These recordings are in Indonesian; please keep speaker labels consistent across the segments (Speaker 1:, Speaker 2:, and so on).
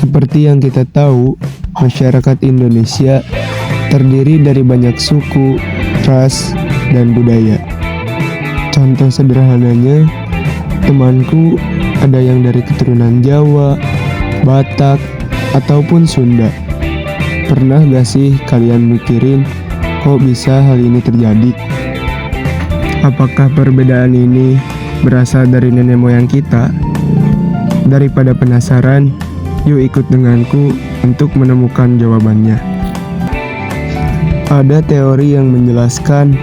Speaker 1: Seperti yang kita tahu, masyarakat Indonesia terdiri dari banyak suku, ras, dan budaya. Contoh sederhananya, temanku ada yang dari keturunan Jawa, Batak, ataupun Sunda. Pernah gak sih kalian mikirin kok bisa hal ini terjadi? Apakah perbedaan ini berasal dari nenek moyang kita? Daripada penasaran, yuk ikut denganku untuk menemukan jawabannya. Ada teori yang menjelaskan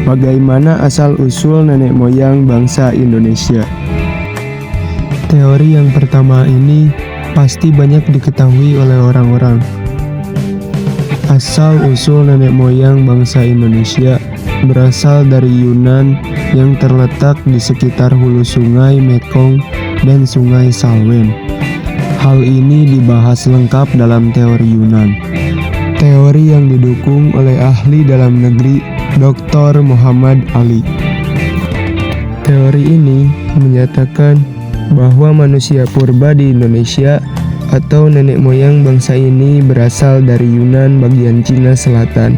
Speaker 1: bagaimana asal-usul nenek moyang bangsa Indonesia. Teori yang pertama ini pasti banyak diketahui oleh orang-orang. Asal-usul nenek moyang bangsa Indonesia berasal dari Yunan yang terletak di sekitar hulu sungai Mekong dan sungai Salwen. Hal ini dibahas lengkap dalam teori Yunan. Teori yang didukung oleh ahli dalam negeri Dr. Muhammad Ali. Teori ini menyatakan bahwa manusia purba di Indonesia atau nenek moyang bangsa ini berasal dari Yunan bagian Cina Selatan.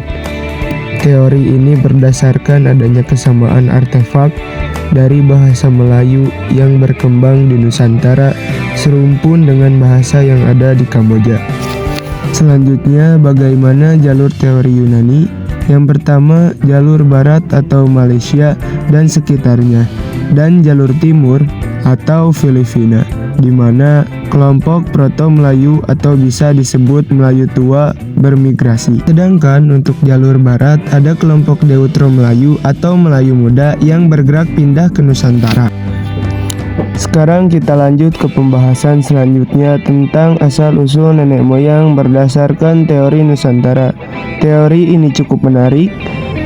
Speaker 1: Teori ini berdasarkan adanya kesamaan artefak dari bahasa Melayu yang berkembang di Nusantara serumpun dengan bahasa yang ada di Kamboja. Selanjutnya, bagaimana jalur teori Yunani? Yang pertama, jalur barat atau Malaysia dan sekitarnya, dan jalur timur atau Filipina, di mana kelompok Proto-Melayu atau bisa disebut Melayu tua bermigrasi. Sedangkan untuk jalur barat ada kelompok Deutero-Melayu atau Melayu muda yang bergerak pindah ke Nusantara. Sekarang kita lanjut ke pembahasan selanjutnya tentang asal-usul nenek moyang berdasarkan teori Nusantara. Teori ini cukup menarik.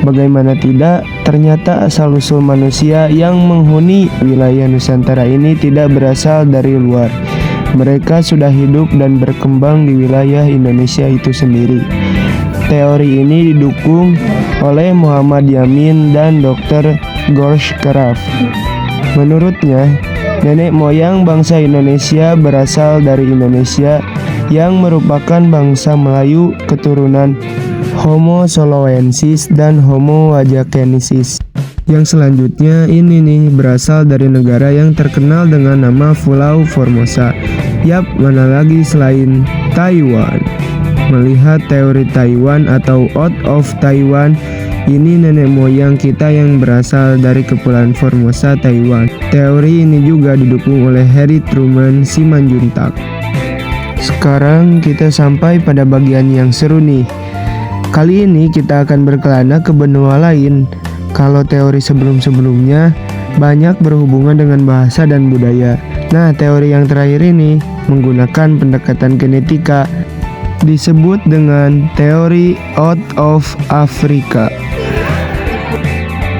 Speaker 1: Bagaimana tidak, ternyata asal-usul manusia yang menghuni wilayah Nusantara ini tidak berasal dari luar. Mereka sudah hidup dan berkembang di wilayah Indonesia itu sendiri. Teori ini didukung oleh Muhammad Yamin dan Dr. George Kraft. Menurutnya, nenek moyang bangsa Indonesia berasal dari Indonesia yang merupakan bangsa Melayu keturunan Homo soloensis dan Homo wajakensis. Yang selanjutnya ini nih berasal dari negara yang terkenal dengan nama Pulau Formosa. Yap, mana lagi selain Taiwan. Melihat teori Taiwan atau out of Taiwan, ini nenek moyang kita yang berasal dari Kepulauan Formosa, Taiwan. Teori ini juga didukung oleh Harry Truman Simanjuntak. Sekarang kita sampai pada bagian yang seru nih. Kali ini kita akan berkelana ke benua lain. Kalau teori sebelum-sebelumnya banyak berhubungan dengan bahasa dan budaya. Nah, teori yang terakhir ini menggunakan pendekatan genetika, disebut dengan teori out of Africa.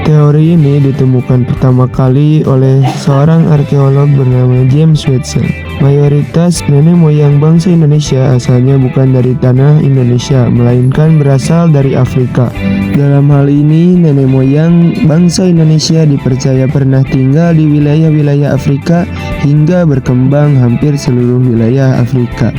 Speaker 1: Teori ini ditemukan pertama kali oleh seorang arkeolog bernama James Watson. Mayoritas nenek moyang bangsa Indonesia asalnya bukan dari tanah Indonesia, melainkan berasal dari Afrika. Dalam hal ini, nenek moyang bangsa Indonesia dipercaya pernah tinggal di wilayah-wilayah Afrika hingga berkembang hampir seluruh wilayah Afrika.